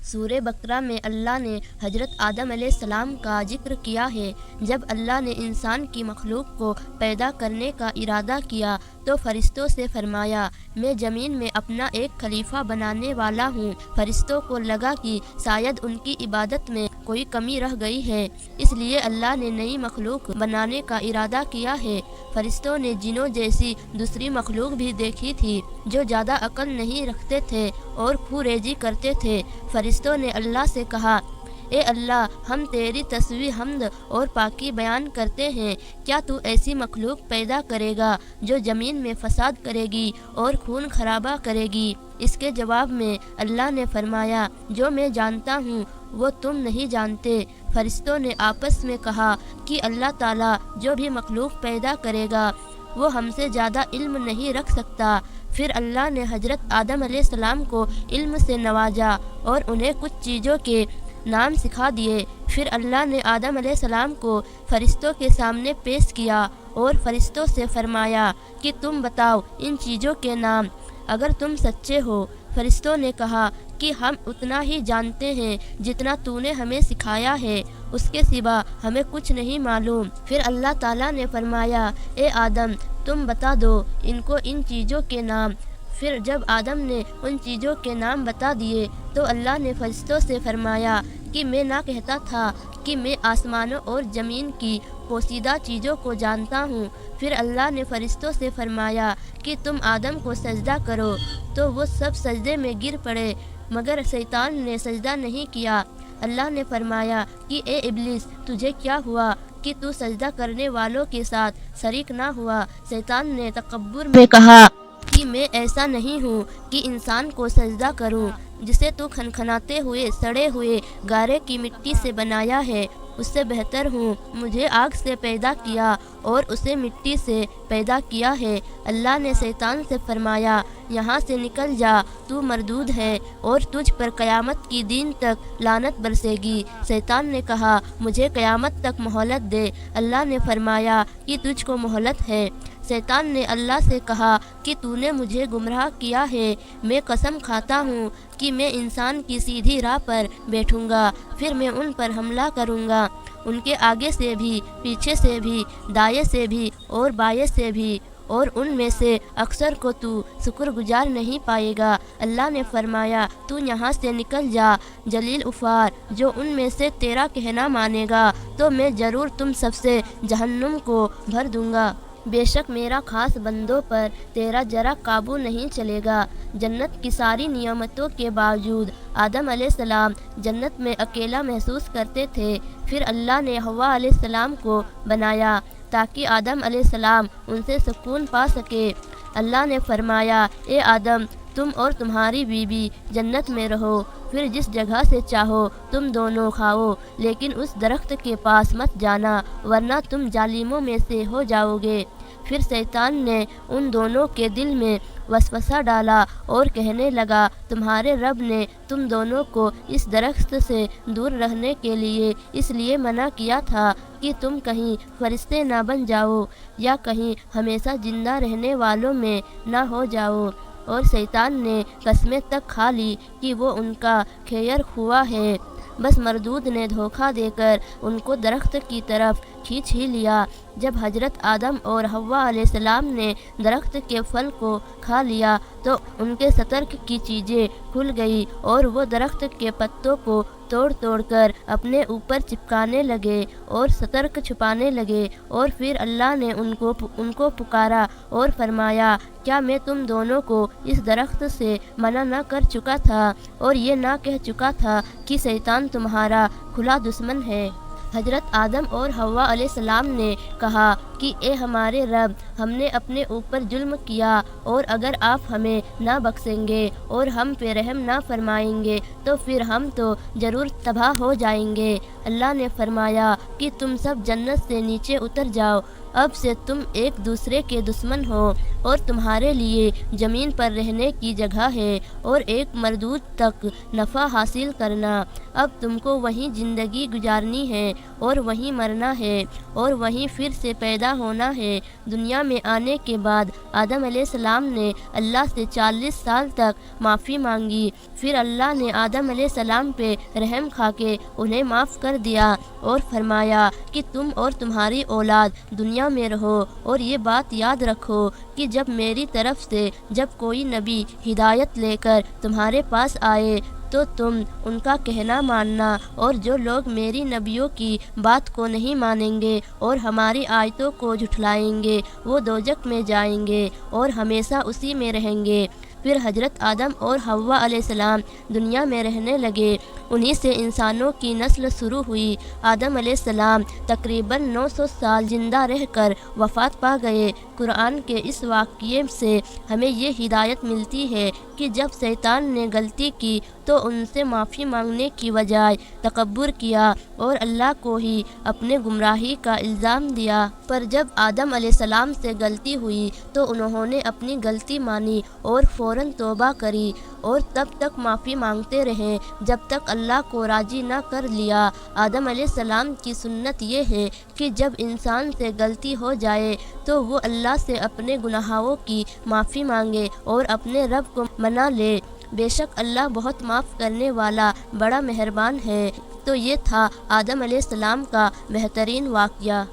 سورہ بقرہ میں اللہ نے حضرت آدم علیہ السلام کا ذکر کیا ہے۔ جب اللہ نے انسان کی مخلوق کو پیدا کرنے کا ارادہ کیا تو فرشتوں سے فرمایا، میں زمین میں اپنا ایک خلیفہ بنانے والا ہوں۔ فرشتوں کو لگا کہ شاید ان کی عبادت میں کوئی کمی رہ گئی ہے، اس لیے اللہ نے نئی مخلوق بنانے کا ارادہ کیا ہے۔ فرشتوں نے جنوں جیسی دوسری مخلوق بھی دیکھی تھی جو زیادہ عقل نہیں رکھتے تھے اور خوں ریزی کرتے تھے۔ فرشتوں نے اللہ سے کہا، اے اللہ، ہم تیری تسبیح، حمد اور پاکی بیان کرتے ہیں، کیا تو ایسی مخلوق پیدا کرے گا جو زمین میں فساد کرے گی اور خون خرابہ کرے گی؟ اس کے جواب میں اللہ نے فرمایا، جو میں جانتا ہوں وہ تم نہیں جانتے۔ فرشتوں نے آپس میں کہا کہ اللہ تعالیٰ جو بھی مخلوق پیدا کرے گا وہ ہم سے زیادہ علم نہیں رکھ سکتا۔ پھر اللہ نے حضرت آدم علیہ السلام کو علم سے نوازا اور انہیں کچھ چیزوں کے نام سکھا دیے۔ پھر اللہ نے آدم علیہ السلام کو فرشتوں کے سامنے پیش کیا اور فرشتوں سے فرمایا کہ تم بتاؤ ان چیزوں کے نام اگر تم سچے ہو۔ فرشتوں نے کہا کہ ہم اتنا ہی جانتے ہیں جتنا تو نے ہمیں سکھایا ہے، اس کے سوا ہمیں کچھ نہیں معلوم۔ پھر اللہ تعالیٰ نے فرمایا، اے آدم، تم بتا دو ان کو ان چیزوں کے نام۔ پھر جب آدم نے ان چیزوں کے نام بتا دیے تو اللہ نے فرشتوں سے فرمایا کہ میں نہ کہتا تھا کہ میں آسمانوں اور زمین کی پوشیدہ چیزوں کو جانتا ہوں۔ پھر اللہ نے فرشتوں سے فرمایا کہ تم آدم کو سجدہ کرو، تو وہ سب سجدے میں گر پڑے مگر شیطان نے سجدہ نہیں کیا۔ اللہ نے فرمایا کہ اے ابلیس، تجھے کیا ہوا کہ تو سجدہ کرنے والوں کے ساتھ شریک نہ ہوا؟ شیطان نے تکبر میں کہا کہ میں ایسا نہیں ہوں کہ انسان کو سجدہ کروں جسے تو کھنکھناتے ہوئے سڑے ہوئے گارے کی مٹی سے بنایا ہے، اس سے بہتر ہوں۔ مجھے آگ سے پیدا کیا اور اسے مٹی سے پیدا کیا ہے۔ اللہ نے شیطان سے فرمایا، یہاں سے نکل جا، تو مردود ہے اور تجھ پر قیامت کی دن تک لعنت برسے گی۔ شیطان نے کہا، مجھے قیامت تک مہلت دے۔ اللہ نے فرمایا کہ تجھ کو مہلت ہے۔ شیطان نے اللہ سے کہا کہ تو نے مجھے گمراہ کیا ہے، میں قسم کھاتا ہوں کہ میں انسان کی سیدھی راہ پر بیٹھوں گا، پھر میں ان پر حملہ کروں گا، ان کے آگے سے بھی، پیچھے سے بھی، دائیں سے بھی اور بائیں سے بھی، اور ان میں سے اکثر کو تو شکر گزار نہیں پائے گا۔ اللہ نے فرمایا، تو یہاں سے نکل جا ذلیل افار، جو ان میں سے تیرا کہنا مانے گا تو میں ضرور تم سب سے جہنم کو بھر دوں گا۔ بے شک میرا خاص بندوں پر تیرا ذرا قابو نہیں چلے گا۔ جنت کی ساری نعمتوں کے باوجود آدم علیہ السلام جنت میں اکیلا محسوس کرتے تھے۔ پھر اللہ نے حوا علیہ السلام کو بنایا تاکہ آدم علیہ السلام ان سے سکون پا سکے۔ اللہ نے فرمایا، اے آدم، تم اور تمہاری بیوی جنت میں رہو، پھر جس جگہ سے چاہو تم دونوں کھاؤ، لیکن اس درخت کے پاس مت جانا ورنہ تم ظالموں میں سے ہو جاؤ گے۔ پھر شیطان نے ان دونوں کے دل میں وسوسہ ڈالا اور کہنے لگا، تمہارے رب نے تم دونوں کو اس درخت سے دور رہنے کے لیے اس لیے منع کیا تھا کہ تم کہیں فرشتے نہ بن جاؤ یا کہیں ہمیشہ زندہ رہنے والوں میں نہ ہو جاؤ۔ اور شیطان نے قسمیں تک کھا لی کہ وہ ان کا خیر خواہ ہے، بس مردود نے دھوکہ دے کر ان کو درخت کی طرف کھینچ ہی لیا۔ جب حضرت آدم اور حوا علیہ السلام نے درخت کے پھل کو کھا لیا تو ان کے سترک کی چیزیں کھل گئی اور وہ درخت کے پتوں کو توڑ توڑ کر اپنے اوپر چپکانے لگے اور سترک چھپانے لگے۔ اور پھر اللہ نے ان کو پکارا اور فرمایا، کیا میں تم دونوں کو اس درخت سے منع نہ کر چکا تھا اور یہ نہ کہہ چکا تھا کہ شیطان تمہارا کھلا دشمن ہے؟ حضرت آدم اور حوا علیہ السلام نے کہا کہ اے ہمارے رب، ہم نے اپنے اوپر ظلم کیا، اور اگر آپ ہمیں نہ بخشیں گے اور ہم پہ رحم نہ فرمائیں گے تو پھر ہم تو ضرور تباہ ہو جائیں گے۔ اللہ نے فرمایا کہ تم سب جنت سے نیچے اتر جاؤ، اب سے تم ایک دوسرے کے دشمن ہو اور تمہارے لیے زمین پر رہنے کی جگہ ہے اور ایک مردود تک نفع حاصل کرنا۔ اب تم کو وہیں زندگی گزارنی ہے اور وہیں مرنا ہے اور وہیں پھر سے پیدا ہونا ہے۔ دنیا میں آنے کے بعد آدم علیہ السلام نے اللہ سے 40 سال تک معافی مانگی، پھر اللہ نے آدم علیہ السلام پہ رحم کھا کے انہیں معاف کر دیا اور فرمایا کہ تم اور تمہاری اولاد دنیا میں رہو، اور یہ بات یاد رکھو کہ جب میری طرف سے جب کوئی نبی ہدایت لے کر تمہارے پاس آئے تو تم ان کا کہنا ماننا، اور جو لوگ میری نبیوں کی بات کو نہیں مانیں گے اور ہماری آیتوں کو جھٹلائیں گے وہ دوزخ میں جائیں گے اور ہمیشہ اسی میں رہیں گے۔ پھر حضرت آدم اور حوا علیہ السلام دنیا میں رہنے لگے، انہی سے انسانوں کی نسل شروع ہوئی۔ آدم علیہ السلام تقریباً 900 سال زندہ رہ کر وفات پا گئے۔ قرآن کے اس واقعے سے ہمیں یہ ہدایت ملتی ہے کہ جب شیطان نے غلطی کی تو ان سے معافی مانگنے کی بجائے تکبر کیا اور اللہ کو ہی اپنے گمراہی کا الزام دیا، پر جب آدم علیہ السلام سے غلطی ہوئی تو انہوں نے اپنی غلطی مانی اور فوراً توبہ کری اور تب تک معافی مانگتے رہے جب تک اللہ کو راضی نہ کر لیا۔ آدم علیہ السلام کی سنت یہ ہے کہ جب انسان سے غلطی ہو جائے تو وہ اللہ سے اپنے گناہوں کی معافی مانگے اور اپنے رب کو منا لے، بے شک اللہ بہت معاف کرنے والا بڑا مہربان ہے۔ تو یہ تھا آدم علیہ السلام کا بہترین واقعہ۔